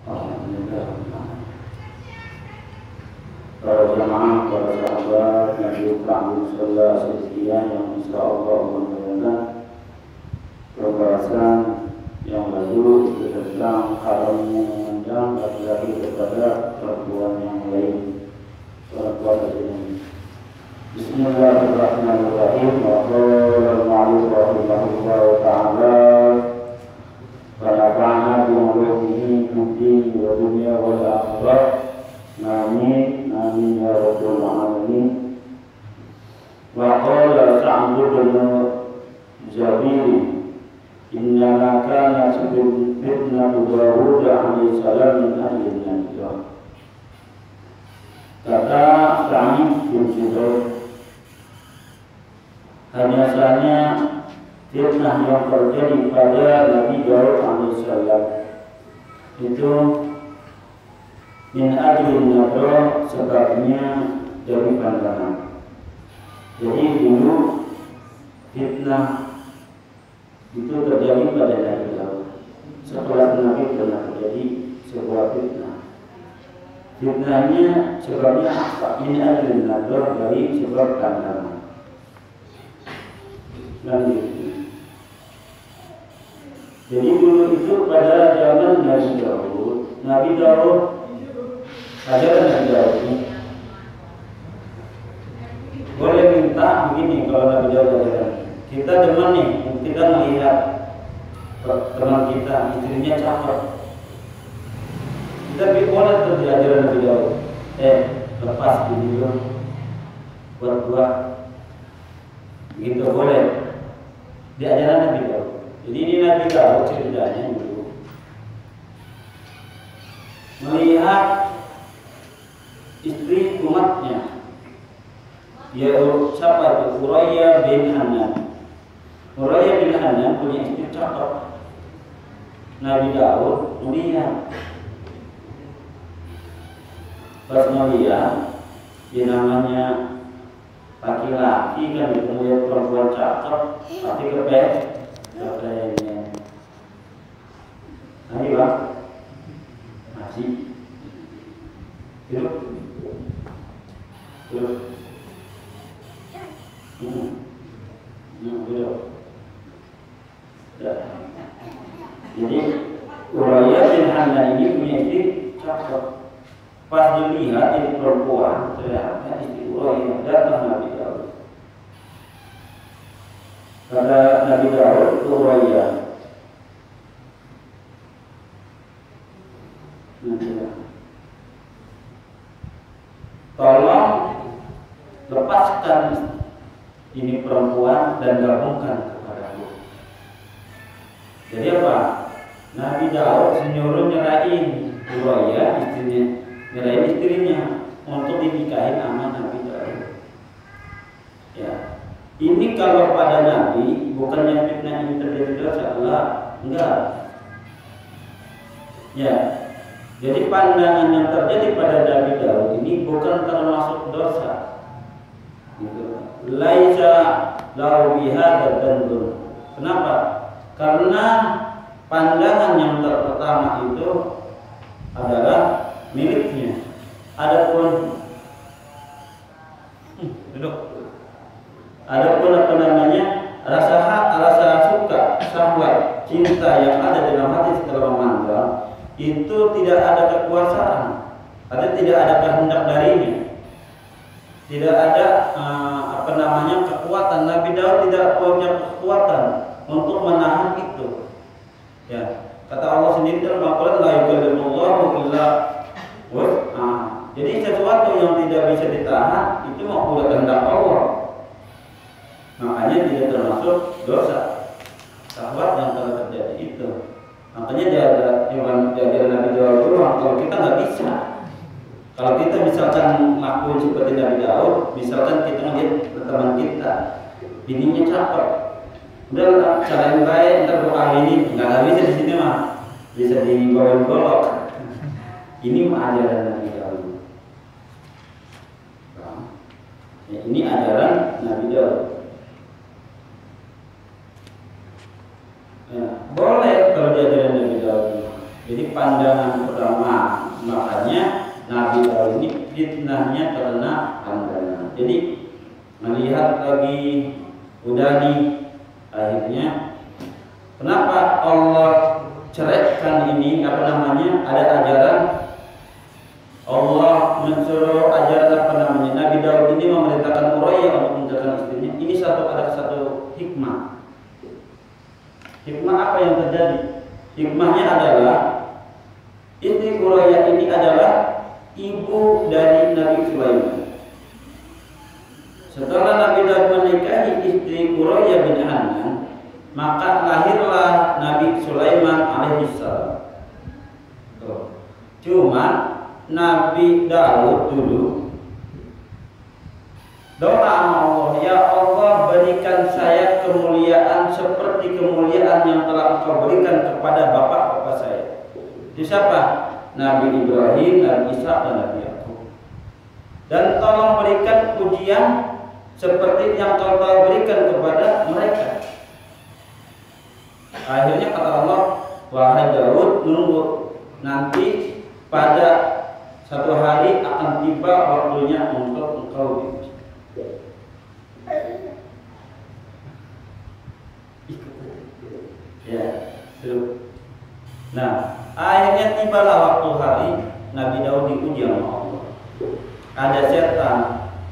Alhamdulillah. Para jamaah, para sahabat Nabi Muhammad sallallahu alaihi wasallam yang insyaallah mendengarkan pembahasan yang lalu tentang haramnya mengundang laki-laki kepada perempuan yang lain. Perempuan ini. Bismillahirrahmanirrahim. Wa qala al-mu'allif rahimahullah ta'ala wa nafa'ana bi'ulumihi fid-din wa dunya wal akhirah. Amin amin ya rabbal alamin. Wa qala Sa'd bin Jabir innama kana fitnatu Dawud alaihi salam min ahli an-nar. Kata Sa'id bin Jabir, hanya saja fitnah yang terjadi pada Nabi Daud alaihissalam itu min ajlin nadra, sebabnya dari pandangan. Jadi dulu fitnah itu terjadi pada Nabi Daud. Setelah Nabi pernah terjadi sebuah fitnah. Fitnahnya sebabnya apa? Min ajlin nadra, dari sebab pandangan. Jadi dulu itu pada zaman Nabi Daud ajaran Nabi Daud ini boleh minta begini. Kalau Nabi Daud ajaran, kita demen nih, kita melihat teman kita istrinya cakep, kita boleh terjadi ajaran Nabi Daud, lepas video buat gua gitu, boleh di ajaran Nabi Daud. Jadi ini Nabi Daud ceritanya dulu melihat istri umatnya, yaitu siapa itu? Urayyah bin Hanan. Urayyah bin Hanan punya istri cakep. Nabi Daud melihat, pas melihat, dia namanya laki-laki kan, melihat perempuan cakep tapi kepepetnya. Ayo bang, masih duduk, duduk, duduk. Jadi Urayyah bin Hanan ini punya istri cakep. Pas dilihat ini perempuan, ternyata istri Urayyah. Datang Nabi Daud. Kata Nabi Daud ke Urayyah, tolong lepaskan ini perempuan dan gabungkan kepadaku. Jadi apa? Nabi Daud menyuruh nyerahin Urayyah istrinya, nyerahin istrinya untuk dinikahin sama Nabi Daud. Ya, ini kalau pada Nabi bukannya fitnah ini terjadi dosa, enggak. Ya, jadi pandangan yang terjadi pada Nabi Daud ini bukan termasuk dosa. Gitu. Laisa lahu bihadza dzanbun. Kenapa? Karena pandangan yang pertama itu adalah miliknya. Adapun apa namanya, rasa suka, syahwat, cinta yang ada dalam hati setelah memandang itu tidak ada kekuasaan, atau tidak ada kehendak darinya, tidak ada kekuatan. Nabi Daud tidak punya kekuatan untuk menahan itu. Ya, kata Allah sendiri dalam Al-Quran, la yukallimullahu illa wus'aha. Jadi sesuatu yang tidak bisa ditahan itu mau buat kehendak Allah. Makanya tidak termasuk dosa syahwat yang telah terjadi itu. Makanya jaga Nabi Daud dulu. Kalau kita nggak bisa, kalau kita misalkan lakuin seperti Nabi Daud, misalkan kita ngeliat teman kita, bininya cakep, udah cara yang baik, ntar doa ini nggak bisa di sini mah, bisa digolok-golok. Ini mah ajaran Nabi Daud. Ya, ini ajaran Nabi Daud. Ya, boleh kalau diajaran Nabi Daud. Jadi pandangan pertama, makanya Nabi Daud ini fitnahnya karena pandangan. Jadi melihat lagi udah nih, akhirnya kenapa Allah ceraikan ini, ada ajaran Allah mensuruh ajaran Nabi Daud ini memerintahkan Uroyah untuk meninggalkan istrinya. Ini ada satu hikmah. Hikmah apa yang terjadi? Hikmahnya adalah istri Uroyah ini adalah ibu dari Nabi Sulaiman. Setelah Nabi Daud menikahi istri Uroyah bin Hanan, maka lahirlah Nabi Sulaiman alaihissalam. Cuma Nabi Daud dulu doa Allah, ya Allah berikan saya kemuliaan seperti kemuliaan yang telah Engkau berikan kepada bapak-bapak saya. Itu siapa? Nabi Ibrahim, Nabi Isa, dan Nabi Yakub. Dan tolong berikan pujian seperti yang Kau telah berikan kepada mereka. Akhirnya kata Allah, wahai Daud, nunggu nanti pada satu hari akan tiba waktunya untuk engkau diuji. Ya, nah, akhirnya tibalah waktu hari Nabi Daud diuji sama Allah. Ada setan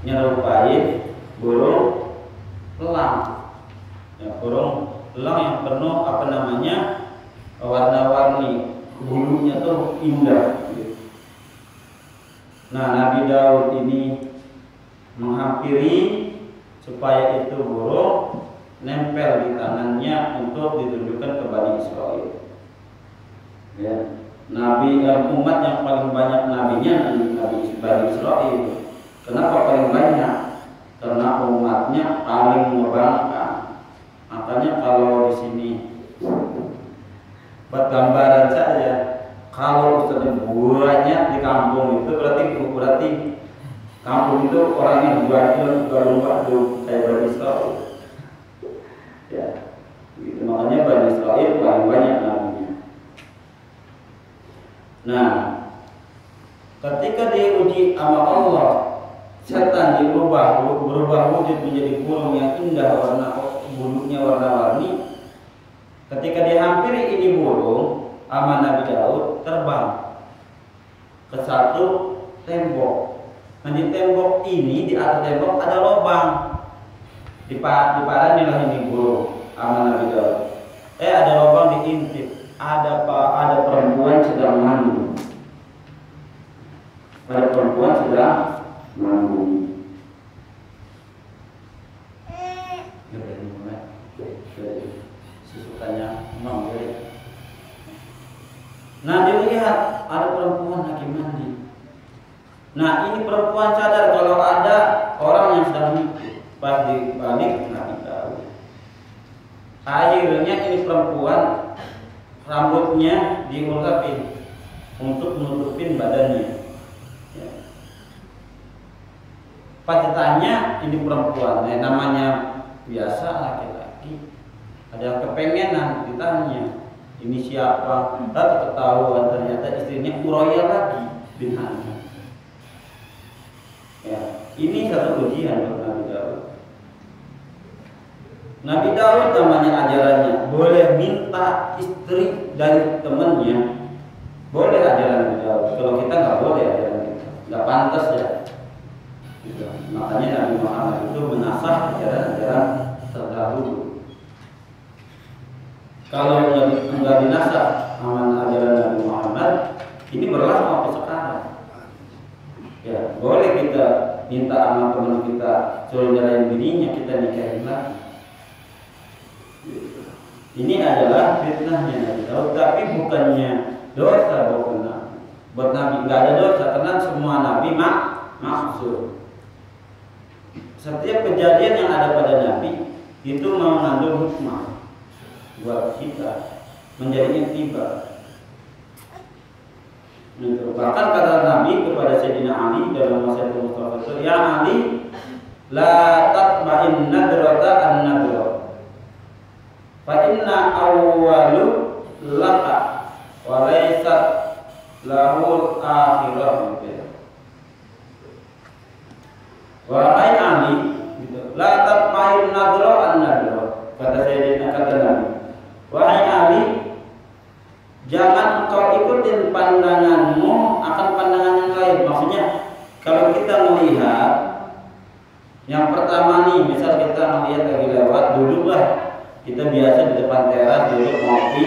nyerupai burung elang, ya, burung elang yang penuh warna-warni, bulunya tuh indah. Nah, Nabi Daud ini menghampiri supaya itu burung nempel di tangannya untuk ditunjukkan ke Bani Israel. Ya, umat yang paling banyak nabinya Nabi Bani Israel. Kenapa paling banyak? Karena umatnya paling membangkang. Makanya kalau di sini buat gambaran saja, kalau Ustaz banyak di kampung itu berarti kampung itu orangnya banyak kayak Bani Israel. Ya, gitu. Makanya Bani Israel paling banyak nabinya. Nah, ketika diuji sama Allah, setan berubah wujud menjadi burung yang indah, bulunya warna-warni. Ketika dihampiri ini burung sama Nabi Daud, terbang ke satu tembok. Nah, di tembok ini, di atas tembok ada lubang. Di parahnya lah ini burung sama Nabi Daud. Ada lubang diintip. Ada perempuan sedang mandi. Ada perempuan sedang mandi. Susukannya mandi. Nah, dilihat ada perempuan lagi mandi. Nah, ini perempuan sadar kalau ada orang yang sedang mandi. Pas dibalik Nabi Daud. Akhirnya ini perempuan rambutnya diulapin untuk menutupin badannya. Ya. Pas ditanya ini perempuan, namanya biasa laki-laki, ada kepengenan ditanya ini siapa, lalu ketahuan ternyata istrinya Uroyah lagi bin Hanan. Ya, ini satu ujian buat Nabi Daud. Nabi Daud namanya ajarannya boleh minta istri dari temannya, boleh ajaran Nabi Daud. Kalau kita nggak boleh ajaran kita, nggak pantas ya. Gitu. Makanya Nabi Muhammad itu menasah ajaran-ajaran terdahulu. Kalau nggak dinasah sama ajaran Nabi Muhammad, ini berlaku sampai sekarang. Ya, boleh kita minta sama teman kita suruh nyalain bininya, kita nikahin lagi. Ini adalah fitnahnya Nabi Daud, tapi bukannya dosa buat Nabi. Nggak ada dosa karena semua Nabi maksud. Setiap kejadian yang ada pada Nabi itu mengandung hikmah buat kita, menjadi intiba. Bahkan kata Nabi kepada Sayyidina Ali dalam masa itu Mustafa itu, ya Ali, la tatba'in nadrata an-nadra, fa inna awwalu laka walaysat lahul akhirah gitu ya. Wahai Ali gitu. La tatma'in nadra an-nadra, kata Sayyidina kata Nabi. Wahai Ali, jangan kau ikutin pandanganmu akan pandangan yang lain. Maksudnya kalau kita melihat yang pertama nih, misal kita melihat lagi lewat, duduklah. Kita biasa di depan teras duduk ngopi.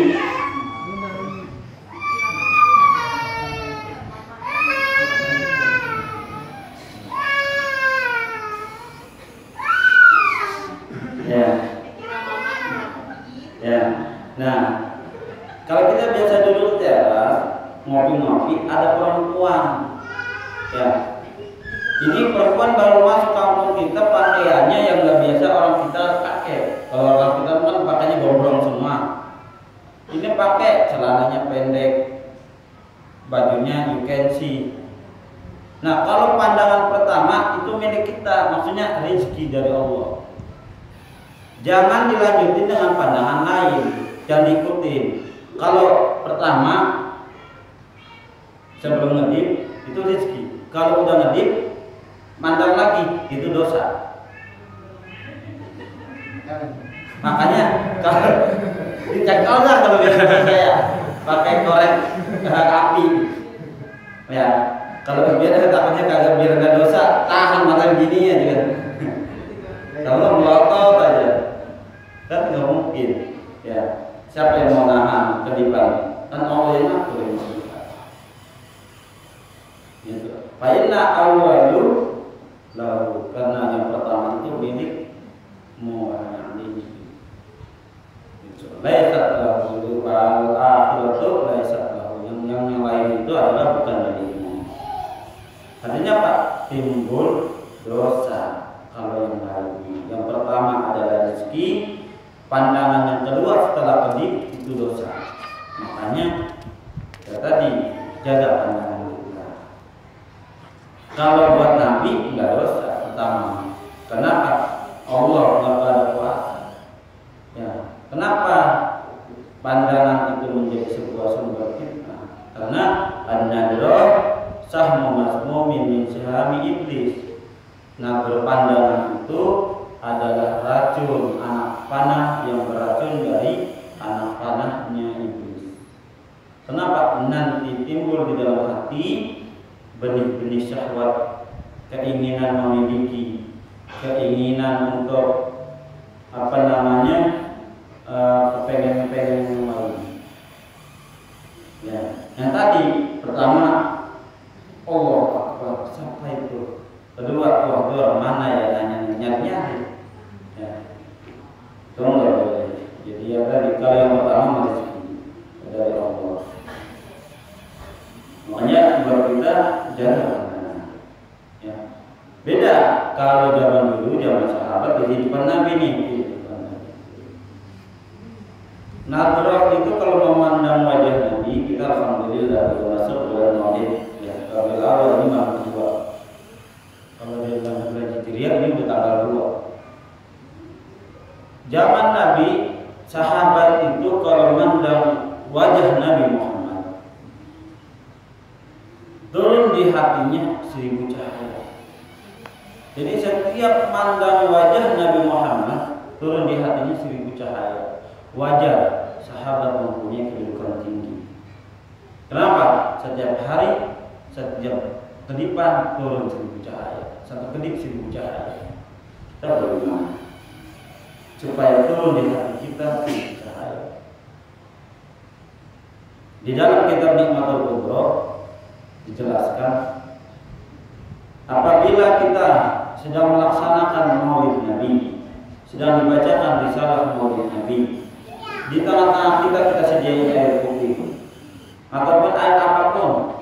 Ya. Nah, kalau kita biasa duduk di teras ngopi-ngopi, ada perempuan. Ya. Ini perempuan baru masuk kampung kita, pakaiannya yang nggak biasa orang kita pakai. Kalau orang kita kan pakainya gombrong semua. Ini pakai celananya pendek, bajunya you can see. Nah, kalau pandangan pertama itu milik kita, maksudnya rezeki dari Allah. Jangan dilanjutin dengan pandangan lain, jangan diikutin. Kalau pertama sebelum ngedip itu rezeki. Kalau udah ngedip mandang lagi itu dosa. Makanya kalau dicek lah kalau biasa saya pakai korek api. Ya, kalau biar takutnya kagak biar nggak dosa, tahan mata begini ya juga. Kalau melotot aja kan nggak mungkin. Ya, siapa yang mau nahan kedipan? Kan Allah yang ngatur yang mau. Gitu. Fa inna awwalu lahu, karena yang pertama itu milik mu'ayani. Laisat lahu wal akhiratu laisat lahu. Yang lain itu adalah bukan milikmu. Artinya Pak, timbul dosa kalau yang lain. Yang pertama adalah rezeki, pandangan yang kedua setelah kedip itu dosa. Makanya ya tadi jaga pandangan kita. Kalau buat Nabi enggak dosa pertama. Kenapa? Allah enggak ada kuasa. Ya, kenapa pandangan itu menjadi sebuah sumber fitnah? Karena an-nadra sahmu masmumin min sihami iblis. Nah, berpandangan itu adalah racun anak panah yang beracun dari anak panahnya iblis. Kenapa? Nanti timbul di dalam hati benih-benih syahwat, keinginan memiliki, keinginan untuk kepengen-pengen yang lain. Ya, yang tadi pertama Allah Akbar, siapa itu? Kedua, orang mana ya nanya-nyari. Ya, itu nggak boleh. Jadi ya tadi kalau yang pertama rezeki dari Allah. Makanya buat kita jangan. Ya, beda kalau zaman dulu, zaman sahabat di kehidupan Nabi nih. Nadroh itu kalau memandang wajah Nabi, kita alhamdulillah sudah masuk bulan Maulid. Ya, kalau awal ini malam kedua. Kalau di bulan Hijriah ini udah tanggal 2. Zaman Nabi, sahabat itu kalau memandang wajah Nabi Muhammad, turun di hatinya 1000 cahaya. Jadi setiap mandang wajah Nabi Muhammad, turun di hatinya 1000 cahaya. Wajar sahabat mempunyai kedudukan tinggi. Kenapa? Setiap hari, setiap kedipan turun 1000 cahaya. Satu kedip 1000 cahaya. Kita bagaimana? Supaya turun di hati kita 1000 cahaya. Di dalam kitab Nikmatul Kubra dijelaskan, apabila kita sedang melaksanakan Maulid Nabi, sedang dibacakan risalah Maulid Nabi, di tengah-tengah kita sediain air putih ataupun air apapun,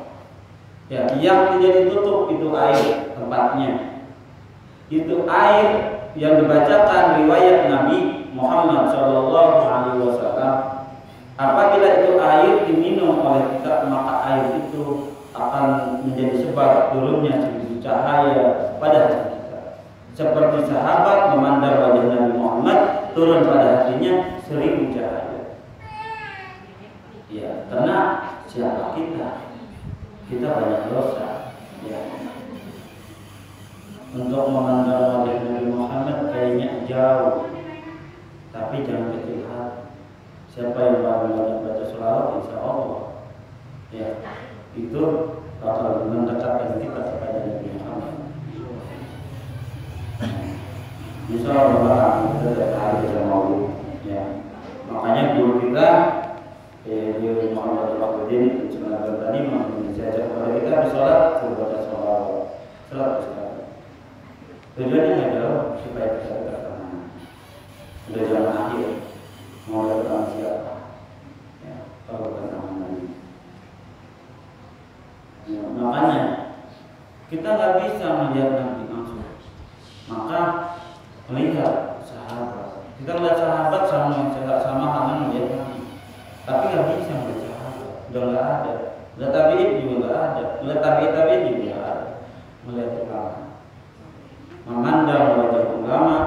ya, yang tidak ditutup itu air tempatnya. Itu air yang dibacakan riwayat Nabi Muhammad SAW. Apabila itu air diminum oleh kita, maka air itu akan menjadi sebab turunnya 1000 cahaya pada hati kita. Seperti sahabat memandang wajah Nabi Muhammad, turun pada hatinya 1000 cahaya. Ya, karena siapa kita? Kita banyak dosa. Ya. Untuk memandang wajah Nabi Muhammad kayaknya jauh, tapi jangan kecil hati. Siapa yang paling banyak baca sholawat, insya Allah, ya itu bakal mendekatkan kita kepada Nabi Muhammad. Insya Allah kita tiap hari baca maulid. Ya. Makanya guru kita di Muhammad Al-Fatihah Jemaah tadi mengajar kepada kita di sholat suruh baca sholawat. Sholat sekali. Tujuannya nggak jauh supaya kita terkenal. Sudah zaman akhir mau datang siapa? Ya, kalau bertemu lagi. Ya, makanya kita nggak bisa melihat Nabi langsung. Maka melihat sahabat. Kita melihat sahabat sama halnya melihat Nabi. Tapi nggak bisa melihat sahabat. Udah nggak ada. Melihat tabi'in juga nggak ada. Melihat tabi'in juga nggak ada. Melihat ulama. Memandang wajah ulama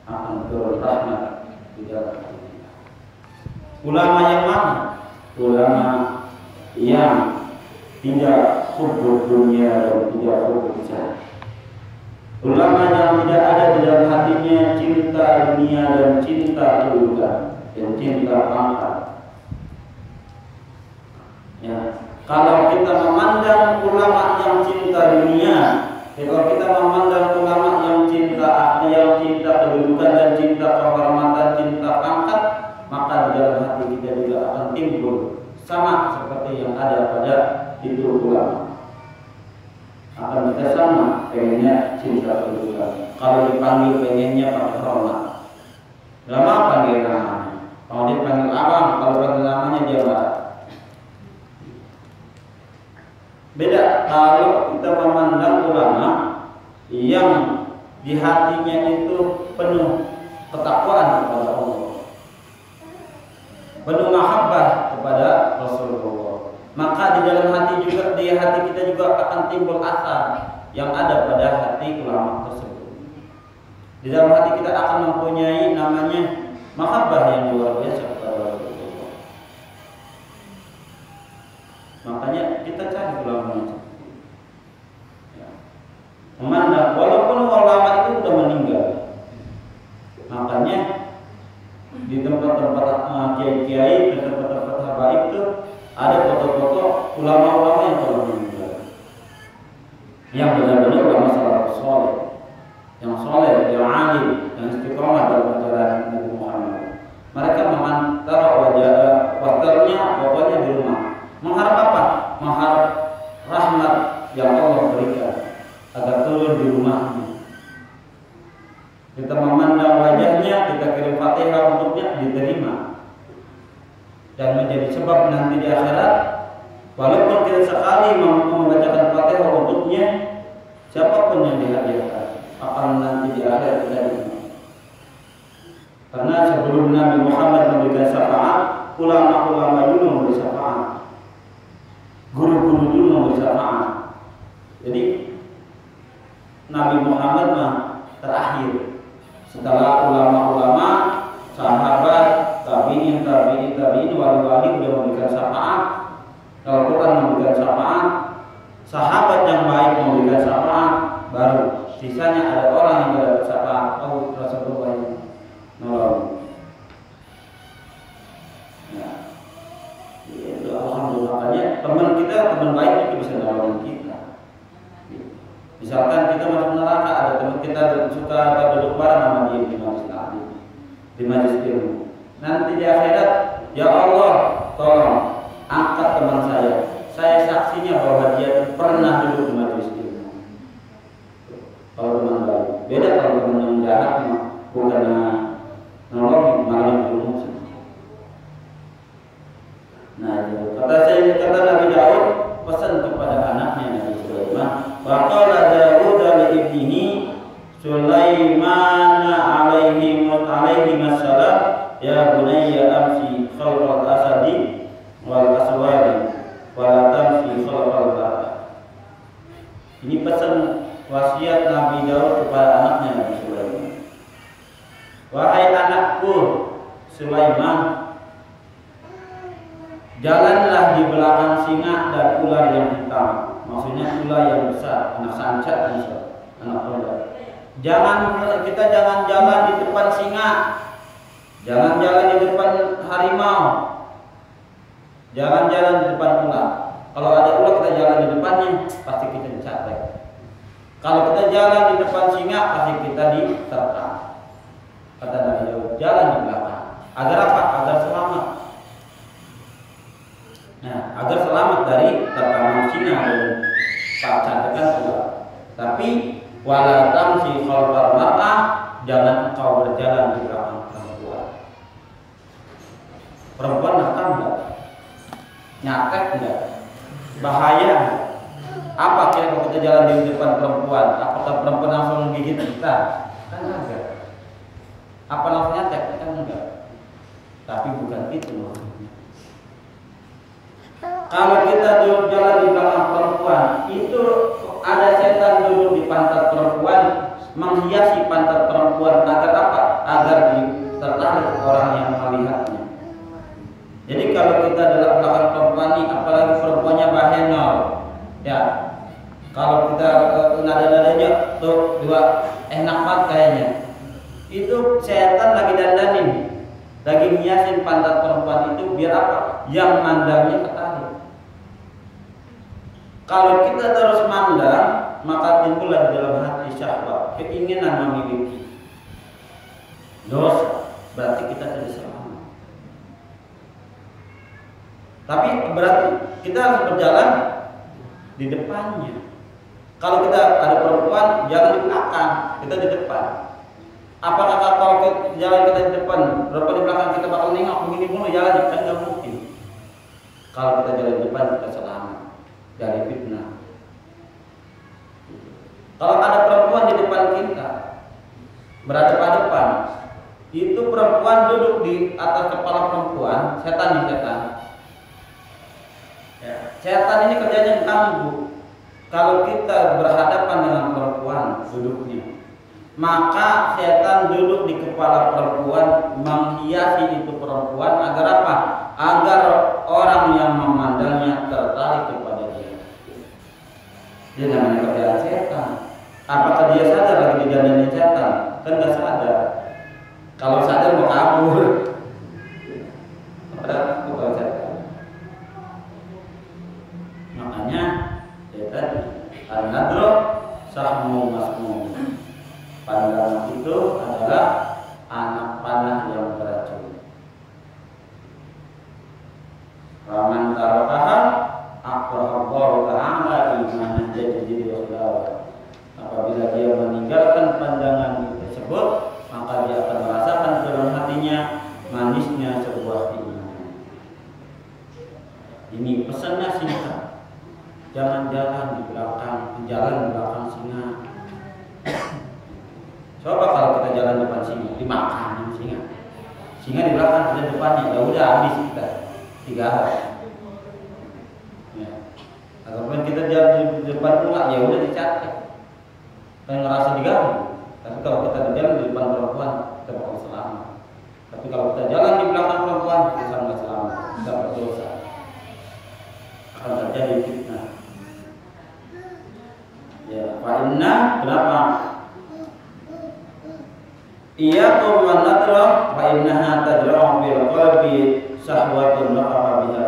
akan turun rahmat di dalam hati kita. Ulama yang mana? Ulama yang tidak hubbud dunia dan tidak hubbud jannah. Ulama yang tidak ada di dalam hatinya cinta dunia dan cinta kedudukan dan cinta pangkat. Ya, kalau kita memandang ulama yang cinta dunia, kalau kita memandang ulama yang cinta kedudukan dan cinta kehormatan, cinta pangkat, maka di dalam hati kita juga akan timbul sama seperti yang ada pada itu ulama. Akan kita sama pengennya cinta kedudukan. Kalau dipanggil pengennya pakai hormat. Lama panggil namanya. Kalau dia panggil abang, kalau panggil namanya dia marah. Beda kalau kita memandang ulama yang di hatinya itu penuh ketakwaan kepada Allah, penuh mahabbah kepada Rasulullah, maka di dalam hati juga, di hati kita juga akan timbul asar yang ada pada hati ulama tersebut. Di dalam hati kita akan mempunyai namanya mahabbah yang luar biasa kepada Rasulullah. Makanya kita cari ulama itu. Memandang walaupun ulama itu sudah meninggal. Makanya di tempat-tempat kiai-kiai dan tempat-tempat habaib itu ada foto-foto ulama-ulama yang telah meninggal, yang benar-benar ulama salafus saleh, yang soleh, yang alim, yang istiqomah dalam ajaran Nabi Muhammad. Mereka mengantar wajahnya pokoknya di rumah. Mengharap apa? Mengharap rahmat yang Allah berikan agar turun di rumahnya. Kita memandang wajahnya, kita kirim Fatihah untuknya, diterima dan menjadi sebab nanti di akhirat, walaupun kita sekali membacakan Fatihah untuknya, siapapun yang dihadiahkan akan nanti di akhirat kita diterima. Karena sebelum Nabi Muhammad memberikan syafaat, ulama-ulama dulu memberi syafaat, guru-guru dulu memberi syafaat. Jadi Nabi Muhammad mah terakhir. Setelah ulama-ulama, sahabat, tabi'in, wali-wali sudah memberikan syafaat. Al-Quran memberikan syafaat, sahabat yang baik memberikan syafaat, baru sisanya ada orang yang tidak bersyafaat. Oh, Rasulullah yang nolong. Ya, itu alhamdulillah. Makanya teman kita, teman baik itu bisa nolong kita. Misalkan kita masuk neraka, ada teman kita suka duduk bareng sama dia di majelis taklim, di majelis ilmu. Nanti di akhirat, ya Allah, tolong angkat teman saya. Saya saksinya bahwa dia pernah duduk di majelis ilmu. Kalau teman baik, beda kalau teman yang jahat, bukan nolong, malah ilmu. Nah, kata Nabi Daud pesan kepada anaknya Nabi Sulaiman. Waqala Daud li ibnihi Sulaiman alaihi wassalam, ya bunayya amsi khalqal asadi wal aswadi wa tamsi khalqal baqar. Ini pesan wasiat Nabi Daud kepada anaknya Nabi Sulaiman. Wahai anakku Sulaiman, jalanlah indah di belakang singa dan ular yang hitam. Maksudnya ular yang besar, anak sancat bisa, anak ular. Kita jangan jalan di depan singa, jangan jalan di depan harimau, jangan jalan di depan ular. Kalau ada ular kita jalan di depannya, pasti kita dicatat. Kalau kita jalan di depan singa, pasti kita diterkam. Kata Nabi Daud, jalan di belakang. Agar apa? Agar selamat. Nah, agar selamat dari terkaman singa dan catekan ular. Tapi wala tamsi khalfal mar'ah, jangan engkau berjalan di belakang perempuan. Perempuan nakal enggak? Nyatek enggak? Bahaya. Apa kira kalau kita jalan di depan perempuan? Apakah perempuan langsung menggigit kita? Kan enggak. Apa langsung nyatek? Kan enggak. Tapi bukan itu maksudnya. Kalau kita duduk jalan di belakang perempuan, itu ada setan duduk di pantat perempuan, menghiasi pantat perempuan agar apa? Agar tertarik orang yang melihatnya. Jadi kalau kita dalam belakang perempuan ini, apalagi perempuannya bahenol, ya, kalau kita nada-nadanya tuh dua enak banget kayaknya, itu setan lagi dandanin, lagi ngiasin pantat perempuan itu biar apa? Yang mandangnya tertarik. Kalau kita terus mandang, maka timbullah di dalam hati syahwat, keinginan memiliki. Dosa, berarti kita tidak selamat. Tapi berarti kita harus berjalan di depannya. Kalau kita ada perempuan, jangan di belakang, kita di depan. Apakah kalau jalan kita di depan, perempuan di belakang kita bakal nengok begini mulu jalan? Kan nggak mungkin. Kalau kita jalan di depan, kita selamat dari fitnah. Kalau ada perempuan di depan kita berhadapan-hadapan, itu perempuan duduk di atas kepala perempuan, setan. Ya, setan ini kerjanya ganggu. Kalau kita berhadapan dengan perempuan duduknya, maka setan duduk di kepala perempuan, menghiasi itu perempuan agar apa? Agar orang yang memandangnya tertarik kepada dia. Dia namanya kerjaan setan. Apakah dia sadar lagi digandengin setan? Kan nggak sadar. Kalau sadar mau kabur. Padahal aku kalau setan. Makanya setan an-nadru sahmu masmum. Pandangan itu adalah anak panah yang beracun. Raman tarakaha akrahallahu ta'ala imanan jadi wasdawa. Apabila dia meninggalkan pandangan tersebut, maka dia akan merasakan dalam hatinya manisnya sebuah keimanan. Ini pesannya singkat. Jangan jalan di belakang, jalan di belakang singa. Coba kalau kita jalan depan singa, dimakan singa. Singa di belakang, kita di depannya, ya udah habis kita 3 hari. Ya. Ataupun kita jalan di depan ular, ya udah dicatat. Kita ngerasa diganggu. Tapi kalau kita jalan di depan perempuan, kita bakal selamat. Tapi kalau kita jalan di belakang perempuan, kita nggak selamat, kita berdosa. Akan terjadi fitnah. Ya, fa'inna kenapa? Iyyakum wan nadra fa innaha tajra'u bil qalbi syahwatun rafa'a biha.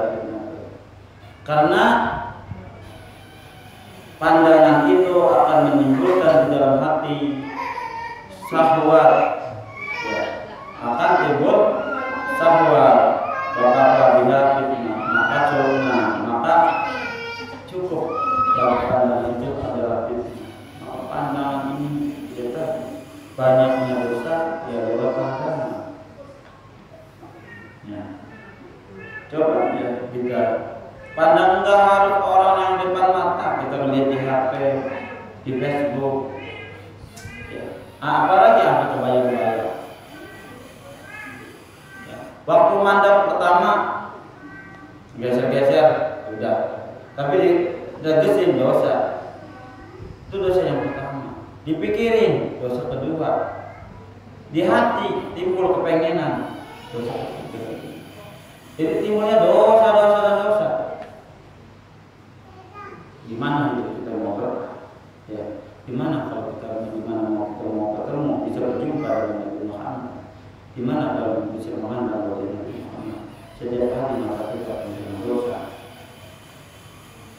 Karena pandangan itu akan menimbulkan di dalam hati syahwat, ya, akan timbul syahwat rafa'a biha fitnah. Maka cukup dalam pandangan itu adalah fitnah. Maka pandangan ini kita banyaknya dosa ya lewat pandangan. Ya. Coba ya kita pandang, enggak harus orang yang depan mata, kita melihat di HP, di Facebook. Ya. Apalagi apa kebayang-bayang. Ya. Waktu mandang pertama geser-geser udah, tapi udah gesin dosa. Itu dosa yang pertama. Dipikirin, dosa kedua. Di hati timbul kepengenan, dosa ketiga. Jadi timbulnya dosa. Di mana itu kita mau berkah? Ya, di mana kalau kita di mana kita mau ketemu bisa berjumpa dengan Nabi Muhammad? Di mana kalau bisa memandang wajah Nabi Muhammad? Setiap hari mata kita menerima dosa.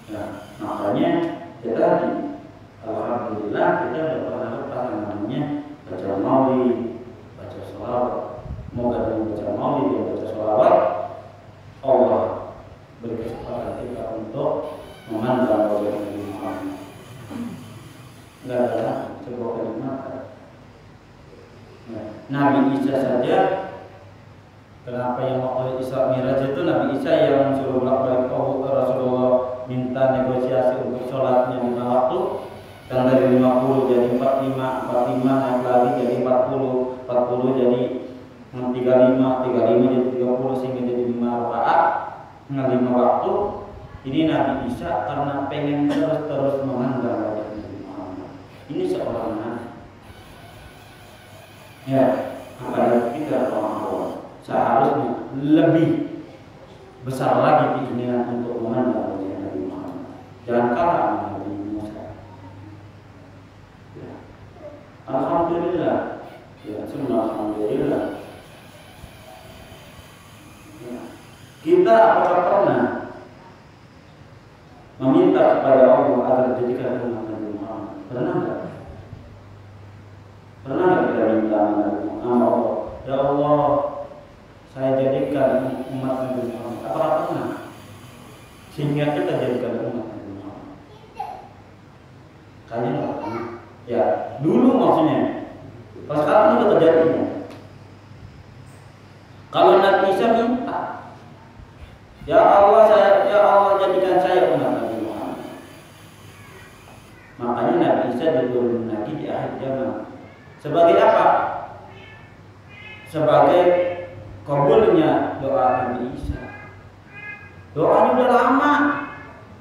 Ya, makanya kita alhamdulillah kita tidak pernah lupa namanya baca maulid, baca sholawat. Moga dengan baca maulid dan baca sholawat Allah beri kesempatan kita untuk memandang wajah Nabi Muhammad. Tidak ada sebuah kenikmatan. Nabi Isa saja, kenapa yang waktu Isra Mi'raj itu Nabi Isa yang suruh bolak-balik Rasulullah minta negosiasi untuk sholatnya 5 waktu, yang dari 50 jadi 45, 45 naik lagi jadi 40, 40 jadi 35, 35 jadi 30 sehingga jadi 5 rakaat dengan 5 waktu. Ini Nabi Isa karena pengen terus memandang wajah Nabi Muhammad. Ini seorang nabi. Ya, apalagi kita orang awam seharusnya lebih besar lagi keinginan untuk memandang wajah Nabi Muhammad. Jangan kalah dengan Nabi Musa. Ya. Alhamdulillah. Ya, semua alhamdulillah. Ya. Kita apakah pernah meminta kepada Allah agar dijadikan umat Nabi Muhammad? Pernah enggak? Pernah enggak kita minta sama Allah, ya Allah, saya jadikan umat Nabi Muhammad? Apakah pernah? Sehingga kita jadikan umat Nabi Muhammad. Kayaknya enggak pernah. Ya, dulu maksudnya. Pas sekarang itu terjadinya. Kalau Nabi Isa minta, ya Allah jadikan saya umat Nabi Muhammad. Makanya Nabi Isa diturunkan lagi di akhir zaman. Sebagai apa? Sebagai kabulnya doa Nabi Isa. Doanya udah lama.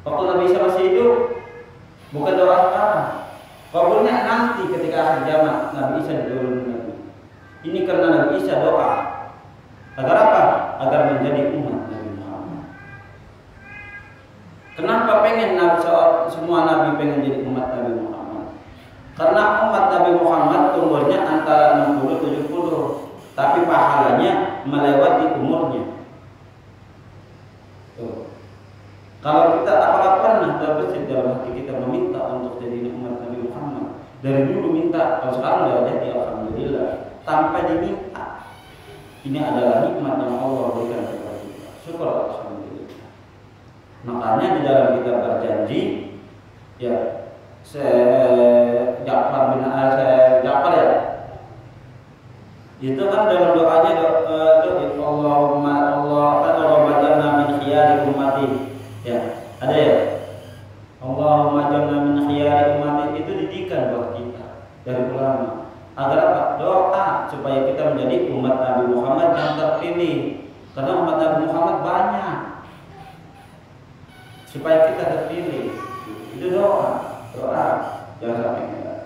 Waktu Nabi Isa masih hidup, bukan doa sekarang. Kabulnya nanti ketika akhir zaman Nabi Isa diturunkan. Ini karena Nabi Isa doa. Agar apa? Agar menjadi umat Nabi Muhammad. Kenapa pengen semua Nabi pengen jadi umat Nabi Muhammad? Karena umat Nabi Muhammad umurnya antara 60-70, tapi pahalanya melewati umurnya. Tuh. Kalau kita apakah pernah terbesit dalam hati kita meminta untuk jadi umat Nabi Muhammad? Dari dulu minta, kalau sekarang sudah jadi alhamdulillah tanpa diminta. Ini adalah nikmat yang Allah berikan kepada kita. Syukur alhamdulillah. Makanya di dalam kita berjanji, ya, Ja'far ya. Itu kan dalam doanya Allahumma ja'alna min khiyari ummati. Ya, ada ya. Allahumma ja'alna min khiyari ummati, itu didikan buat kita dari ulama. Agar apa? Doa supaya kita menjadi umat Nabi Muhammad yang terpilih. Karena umat Nabi Muhammad banyak. Supaya kita terpilih. Itu doa. Jangan sampai enggak.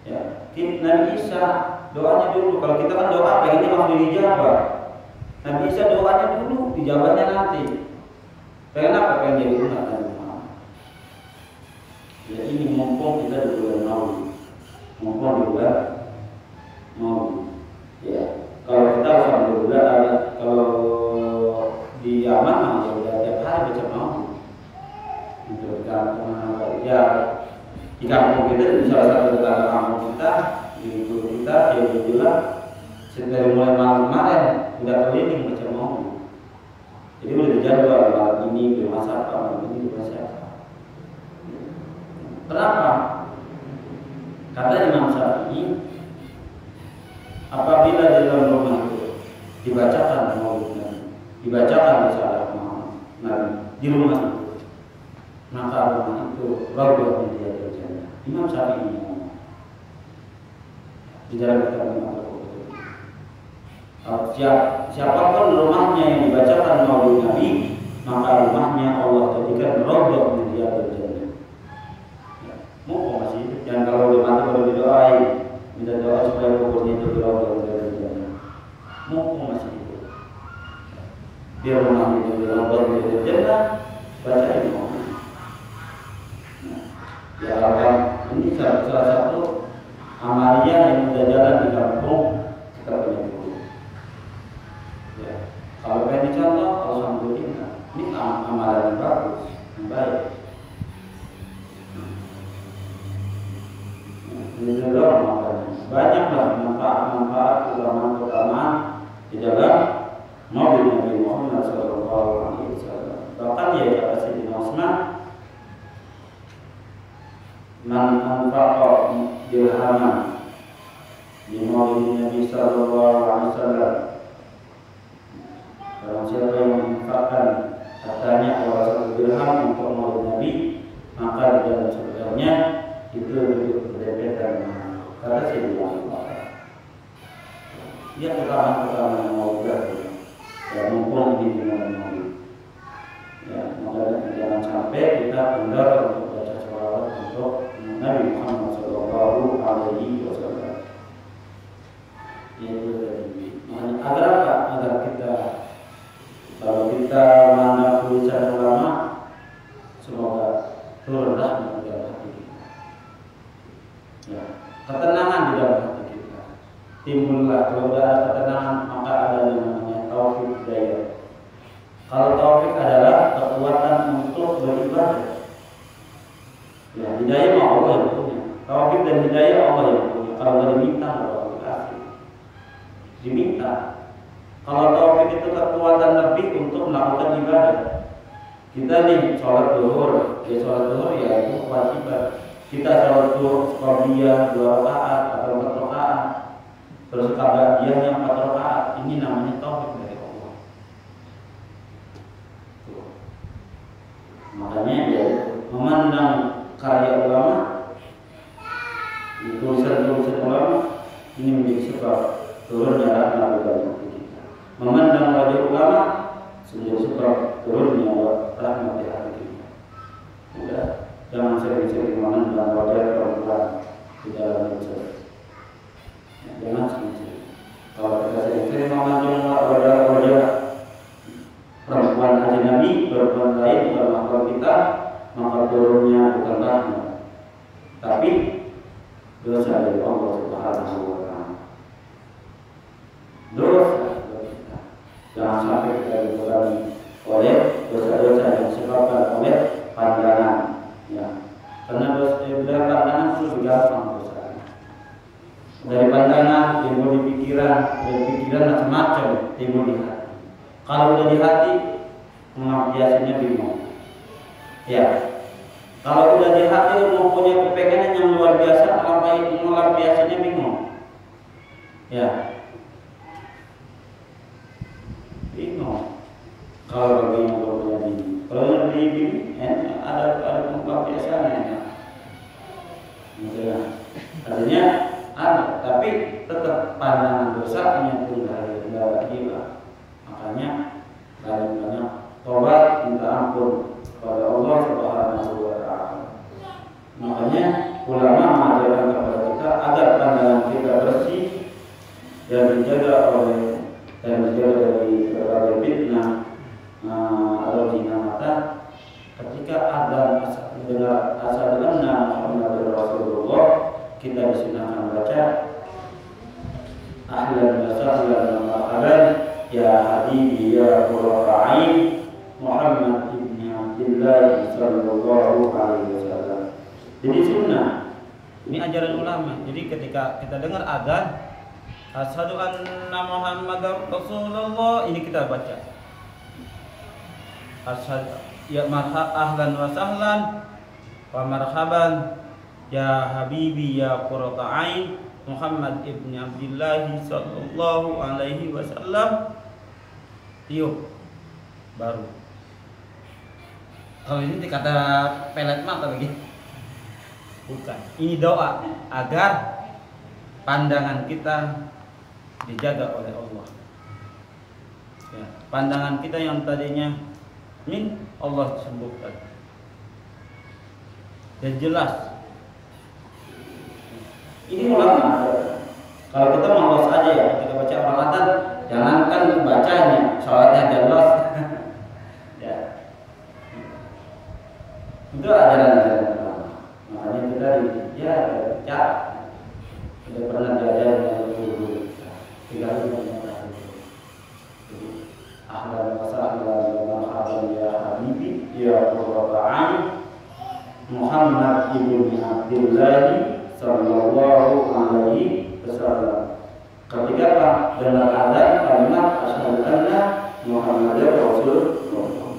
Ya, Nabi Isa doanya dulu. Kalau kita kan doa pengennya langsung dijawab. Nabi Isa doanya dulu, dijawabnya nanti. Pengen apa? Pengen jadi umat Nabi Muhammad. Ya, ini mumpung kita di bulan Maulid. Mumpung di bulan Maulid. Ya, kalau kita alhamdulillah kalau di Yaman ya udah tiap hari baca Maulid. Untuk kampung ya di kampung kita, di salah satu tetangga kampung kita, di guru kita dia bilang dari mulai malam kemarin udah keliling baca Maulid. Jadi udah dijadwal malam ini belum masak apa, malam ini belum masak apa. Kenapa? Kata Imam Syafi'i, apabila di dalam rumah itu dibacakan Maulid Nabi, dibacakan risalah Nabi di rumah itu, maka rumah itu raudhah min riyadil jannah. Imam Syafi'i ngomong di dalam kitab siapapun rumahnya yang dibacakan Maulid Nabi, maka rumahnya Allah jadikan raudhah min riyadil jannah. Mumpung masih hidup, jangan kalau udah mati baru didoain, minta doa supaya kuburnya itu raudhah min riyadil jannah. Mumpung masih hidup, biar rumahnya itu raudhah min riyadil jannah, bacain Maulid. salah satu amalia yang udah jalan di kampung kita punya guru. Ya. Kalau pengen dicontoh, alhamdulillah. Ini amalan yang bagus, yang baik. Ini juga banyaklah manfaat keutamaan di dalam Nabi Muhammad SAW. Bahkan ya kata Sayyidina Utsman, man anfaqa dirhaman di maulid Nabi sallallahu alaihi wasallam, barang siapa yang menginfakkan hartanya atau satu dirham untuk maulid Nabi, maka di dalam surganya itu duduk berdempetan. Kata Sayyidina Umar, dia pertama maulid dan mumpung di bulan maulid. Ya, maka jangan sampai kita kendor untuk baca sholawat untuk Nabi Muhammad Sallallahu Alaihi Wasallam. Itu tadi. Makanya agar apa? Agar kita, kalau kita menganggap tulisan ulama, semoga turun rahmat di dalam hati kita. Ya, ketenangan di dalam hati kita. Timbullah kalau ada ketenangan, maka ada yang namanya taufik hidayah. Kalau taufik adalah kekuatan untuk beribadah. Ya, hidayah mah Allah yang punya. Taufik dan hidayah Allah yang punya. Kalau nggak diminta, Allah dikasih. Diminta. Kalau taufik itu kekuatan lebih untuk melakukan ibadah. Kita nih sholat zuhur, ya sholat zuhur ya itu kewajiban. Kita sholat zuhur qobliyah 2 rakaat atau 4 rakaat, terus qabiyahnya 4 rakaat. Ini namanya taufik dari Allah. Makanya ya memandang karya ulama, tulisan-tulisan ulama ini menjadi sebab turunnya rahmat bagi kita. Memandang wajah ulama menjadi sebab turunnya rahmat di hati kita. Udah, jangan sering-sering memandang wajah perempuan di dalam tulisan. Ya, jangan sering-sering. Kalau kita sering-sering memandang wajah perempuan ajnabi, perempuan lain bukan makhluk kita, maka turunnya bukan rahmat, tapi dosa dari Allah Subhanahu wa Ta'ala. Dosa kita. Jangan sampai kita dibebani oleh dosa-dosa yang disebabkan oleh pandangan. Ya, karena dosa dari pandangan itu lebih gampang dosa. Dari pandangan timbul di pikiran, dari pikiran macam-macam timbul di hati. Kalau udah di hati, biasanya bingung. Ya, kalau udah di hati mempunyai kepengenan yang luar biasa, malah biasanya bingung. Ya, bingung. Kalau bingung kalau punya bini, kalau yang bini ada pelampiasannya. Artinya ada, tapi tetap pandangan dosanya pun nggak hilang. Makanya banyak tobat, minta ampun kepada Allah Subhanahu wa Ta'ala. Makanya ulama mengajarkan kepada kita agar pandangan kita bersih dan dijaga dari berbagai fitnah atau zina mata. Ketika adzan mendengar asyhadu anna Muhammadar Rasulullah, kita disunahkan baca ahlan wa sahlan wa marhaban ya habibi ya qurrata ain Muhammad ibn Abdullah sallallahu alaihi wasallam. Jadi sunnah. Ini ajaran ulama. Jadi ketika kita dengar adzan asyhadu anna Muhammadar Rasulullah, ini kita baca asyhadu ya ahlan wa sahlan wa marhaban ya habibi ya qurrata ain Muhammad ibn Abdullah sallallahu alaihi wasallam. Yuk, baru. Kalau ini dikata pelet mata lagi. Bukan. Ini doa agar pandangan kita dijaga oleh Allah. Ya, pandangan kita yang tadinya Allah sembuhkan. Dan jelas. Ini ulama. Kalau kita malas aja ya, kita baca Ramadan, jangankan bacanya, sholatnya jelas. Ya. Itu ajaran ulama. Makanya kita tadi ya cat sudah pernah diajar dengan guru tinggal di mana jadi ahlan wa sahlan wa marhaban ya habibi ya qurrata ain Muhammad ibn Abdullah sallallahu alaihi wasallam. Ketika dengar azan kalimat asyhadu anna Muhammadar Rasulullah.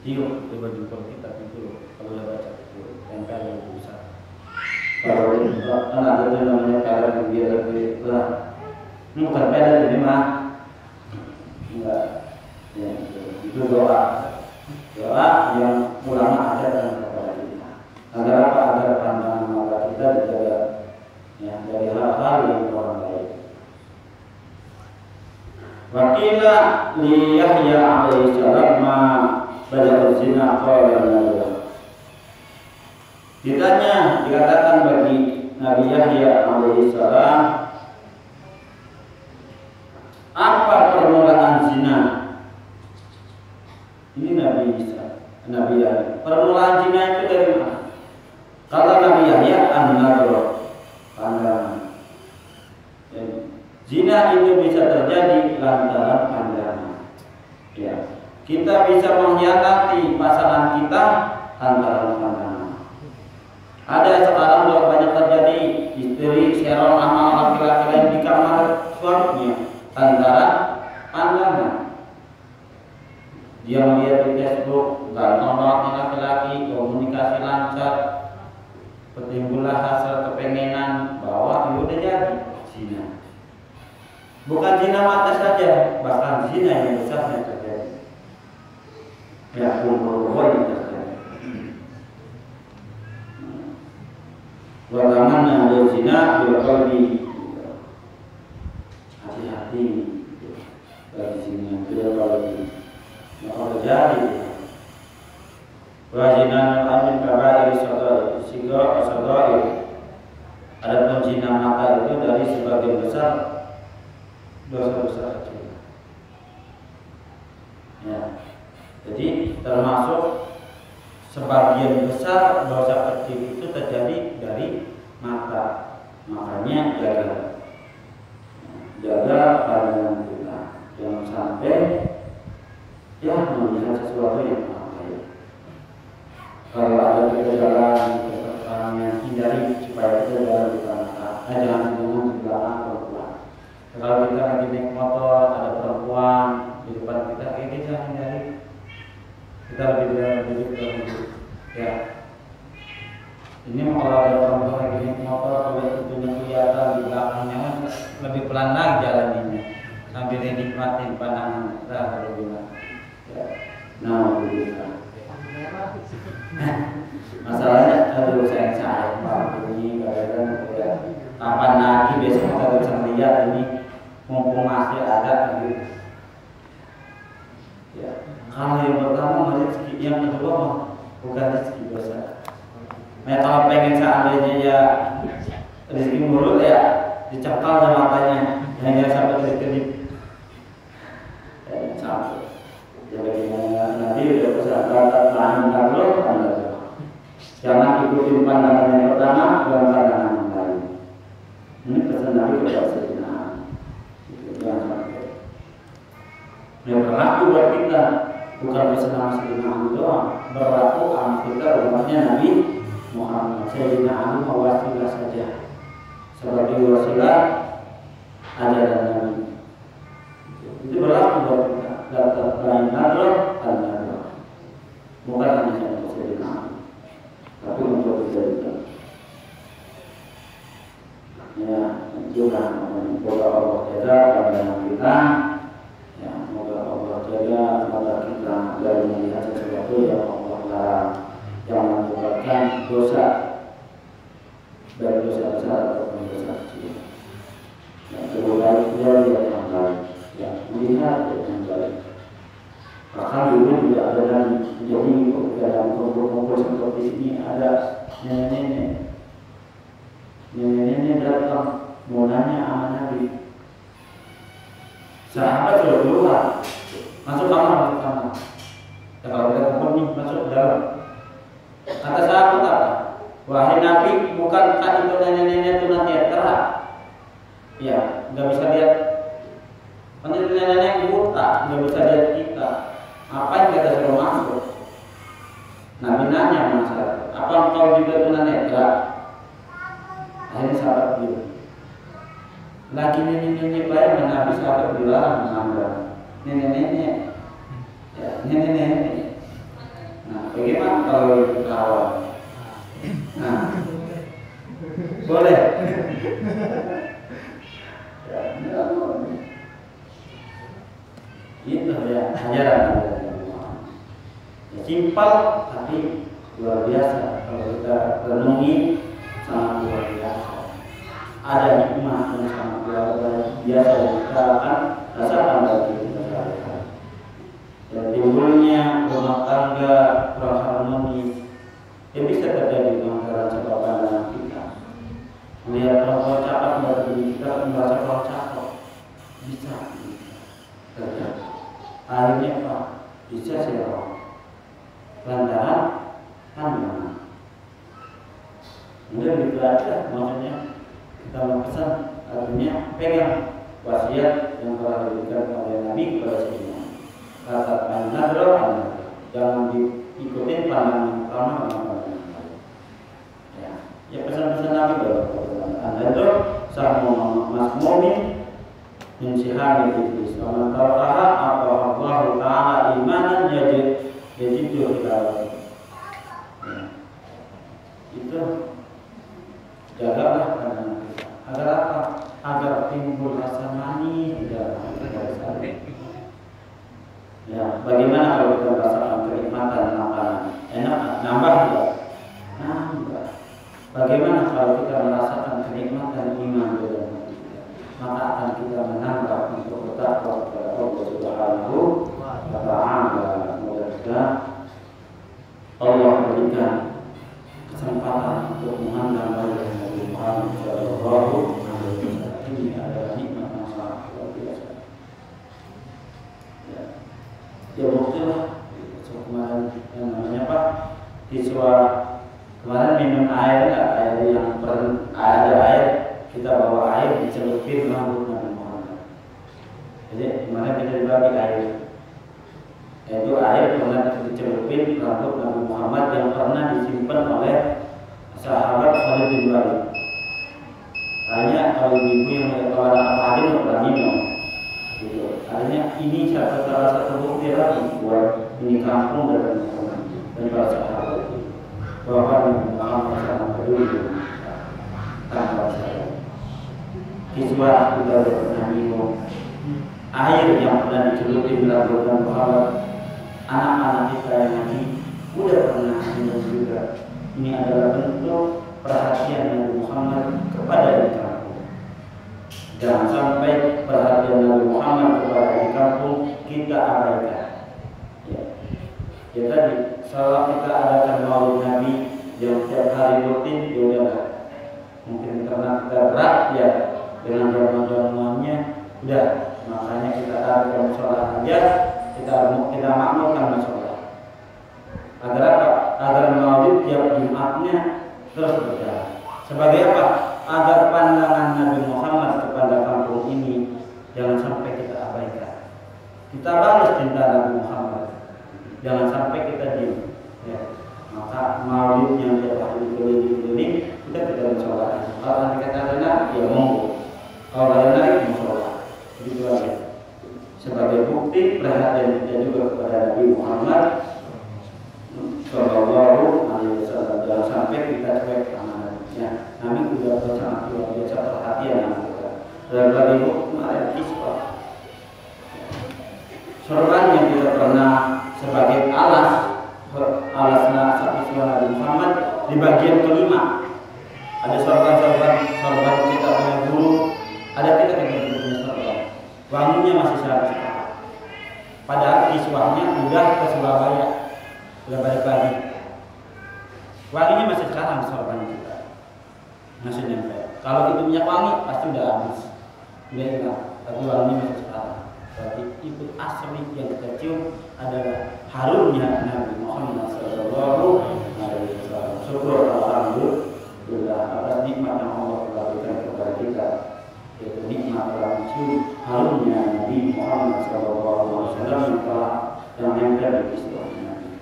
Tiup coba jumpa kita itu kalau udah baca itu tempel yang besar. Kalau kan ada tuh namanya pedal dia lebih lah. Ini bukan pedal ini mah. Enggak. Ya, itu doa. Doa yang ulama ajarkan kepada kita. Agar apa? Agar pandangan mata kita dijaga ya dari hal-hal yang kurang baik. Wakila li Yahya alaihi salam ma bada zina qala ditanya dikatakan bagi Nabi Yahya alaihi salam apa permulaan zina? Ini Nabi Yahya. Permulaan zina itu dari mana? Kalau Nabi Yahya an-nadhr, pandangan. Zina itu bisa terjadi lantaran pandangan. Ya, kita bisa mengkhianati pasangan kita lantaran pandangan. Ada sekarang sudah banyak terjadi istri serong sama laki-laki lain di kamar suaminya lantaran pandangan. Dia melihat di Facebook, ganteng laki-laki, komunikasi lancar, bertimbullah hasil kepengenan bahwa itu udah jadi zina. Bukan zina mata saja, bahkan zina yang besarnya terjadi. Ya, kumpul-kumpul yang terjadi. Bagaimana ada zina bila qalbi, hati-hati dari zina bila qalbi. Maka terjadi wajinan amin kabair sagair. Adapun zina mata itu dari sebagian besar dosa besar kecil. Ya, jadi termasuk sebagian besar dosa kecil itu terjadi dari mata. Makanya jaga pandangan kita, jangan sampai ya melihat sesuatu yang baik. Kalau ada kita jalan ke orang yang hindari supaya kita jalan di tengah, jangan di belakang perempuan. Kalau kita lagi naik motor ada perempuan di depan kita, kita hindari. Kita lebih duduk. Ya. Ini kalau ada perempuan lagi naik motor, kalau itu kelihatan di belakangnya lebih pelan lagi jalannya, sambil nikmatin pandangan kita berbilang. Nah, masalahnya aduh sayang Pak ini kadang kapan lagi besok kita bisa melihat ini mumpung masih ada gitu. Ya, kalau yang pertama rezeki, yang kedua bukan rezeki dosa. Nah, kalau pengen seandainya ya rezeki mulut ya dicekal matanya, hanya sampai kedip-kedip. Sampai bagaimana Nabi sudah pesan tahan kalau jangan ikutin pandangan yang pertama dan pandangan yang lain. Ini pesan Nabi kepada Sayyidina jangan sampai. Yang berlaku buat kita bukan pesan Sayyidina Ali doang, berlaku anak kita umatnya Nabi Muhammad. Sayyidina Ali wasilah saja sebagai wasilah ajaran Nabi. Itu berlaku buat kita. Lain nadroh al-nadroh, bukan hanya untuk Sayyidina, tapi untuk kita. Ya, juga semoga Allah jaga pandangan kita. Ya, semoga Allah jaga mata kita dari melihat sesuatu yang Allah larang, yang menyebabkan dosa, baik dosa besar ataupun dosa kecil. Yang lebih baik dia lihat yang baik, yang melihat yang baik. Bahkan dulu juga ada dan jadi dalam kumpul-kumpul seperti ini ada nenek datang mau nanya sama Nabi. Sahabat sudah keluar, masuk kamar. Ya, kalau kita kumpul nih masuk ke dalam. Kata sahabat apa? Wahai juga tunanetra. Akhirnya sahabat dia. Lagi nenek-nenek baik Nabi sahabat dilarang mengambil. Nenek-nenek, ya nenek-nenek. Nah, bagaimana kalau itu kawan? Nah, boleh. Ya, itu ya ajaran. Ya, simpel tapi luar biasa. Kalau kita renungi sangat luar biasa. Ada hikmah yang sangat luar biasa yang kita akan rasakan dari kita sehari-hari. Dan timbulnya rumah tangga kurang harmoni yang bisa terjadi dengan sebab pandangan kita. Melihat perempuan cakep dari kita merasa kurang cakep, bisa terjadi. Akhirnya apa? Bisa serong lantaran pandangan. Kemudian begitu aja, maksudnya kita berpesan artinya pegang wasiat yang telah diberikan oleh Nabi kepada kita. Kata pandangan jangan diikutin pandangan pertama dengan pandangan. Ya pesan-pesan Nabi bahwa Anda itu sama mas mu'min min sihami iblis. Wa man taraha apa Allah Ta'ala imanan yajidu ila. Itu jagalah pandangan kita. Agar apa? Agar timbul rasa manis di dalam hati. Ya, bagaimana kalau kita merasakan kenikmatan makanan? Enak, nambah tidak? Nambah. Bagaimana kalau kita merasakan kenikmatan iman di dalam hati kita? Maka akan kita menambah untuk bertakwa kepada Allah Subhanahu wa Ta'ala. Mudah-mudahan Allah berikan kesempatan untuk memandang wajah Nabi Muhammad Shallallahu Alaihi Wasallam. Ini adalah nikmat yang sangat luar biasa. Ya buktilah. Kemarin yang namanya apa? Siswa kemarin minum air, air yang ada air, kita bawa air dicelupin rambut Nabi Muhammad. Jadi kemarin kita dibagi air. Yaitu air pernah dicelupin rambut Nabi Muhammad yang pernah disimpan oleh sahabat Khalid bin Walid. Hanya kalau ibu yang mengatakan apa aja nggak pernah minum. Gitu. Artinya ini salah satu bukti lagi buat ini kampung dan para sahabat bahwa Nabi Muhammad sangat peduli tanpa saya. Kiswah kita pernah minum air yang pernah dicelupin rambut Nabi Muhammad. Anak-anak kita yang nanti udah pernah minum juga. Ini adalah bentuk perhatian Nabi Muhammad kepada di kampung. Jangan sampai perhatian Nabi Muhammad kepada di kampung kita abaikan. Ya tadi, salah kita adakan maulid Nabi yang setiap hari rutin, yaudah. Mungkin karena kita berat ya dengan jamuan-jamuannya, udah. Makanya kita tarik ke musola aja. Kita makmurkan masalah. Agar apa? Agar maulid tiap Jumatnya terus berjalan. Sebagai apa? Agar pandangan Nabi Muhammad kepada kampung ini jangan sampai kita abaikan. Kita balas cinta Nabi Muhammad. Jangan sampai kita diam. Ya. Maka maulid yang tiap hari dikeliling kita musola. Kalau nanti kata benar, ya monggo. Kalau benar, musola. Begitu aja. Sebagai bukti perhatian kita juga kepada Nabi Muhammad Sallallahu Alaihi Wasallam. Jangan sampai kita cuek amanatnya. Nabi juga sangat luar biasa perhatian dengan kita. Dan bagi kemarin kisah sorban yang kita pernah sebagai alasnya sapi Nabi Muhammad di bagian kelima. Ada sorban kita punya guru, ada kita punya sorban. Wanginya masih sangat sekarang. Padahal kiswahnya udah ke Surabaya, udah balik lagi. Wanginya masih sekarang sorban kita, masih nempel. Kalau itu minyak wangi pasti udah habis, udah hilang. Tapi wanginya masih sekarang. Berarti itu asli yang kita cium adalah harumnya Nabi Muhammad Sallallahu Alaihi Wasallam. Syukur alhamdulillah atas nikmat yang Allah berikan kepada kita. Yaitu nikmat mencium harumnya Nabi Muhammad SAW yang nempel di kisah Nabi.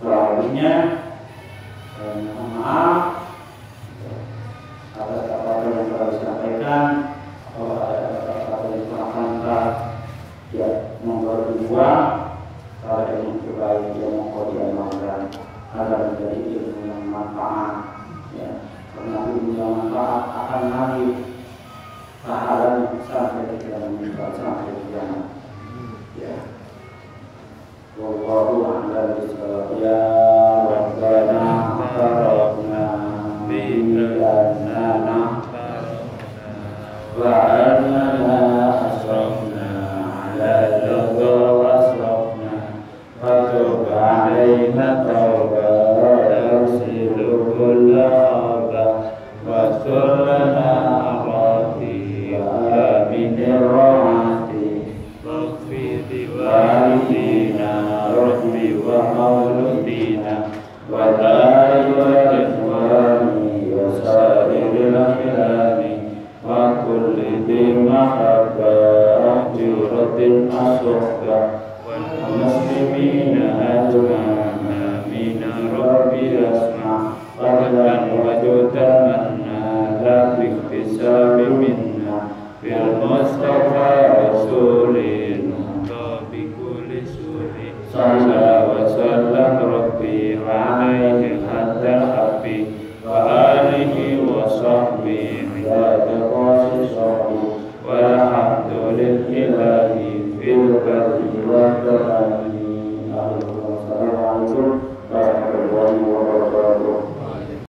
Lalu selanjutnya mohon maaf atas apa yang telah disampaikan. Kalau ada kata-kata yang kurang pantas, ya monggo dibuang. Kalau ada yang terbaik, ya monggo diamalkan agar menjadi ilmu yang manfaat. Ya, karena ilmu yang manfaat akan mengalir pahalanya sampai kita meninggal sampai kiamat. Ya. Wallahu a'lam bishawab. Ya Rabbana faraqna bi'annana wa annana asrafna ala dharra wa asrafna wa tub alaina tawbah yarsilu kulla khaba wa surlana arati wa minir rahati walidina rabbi wa mauludina wa dari wa ikhwani wa sairil akhilani wa kulli bimahabba juratin asofka wa muslimina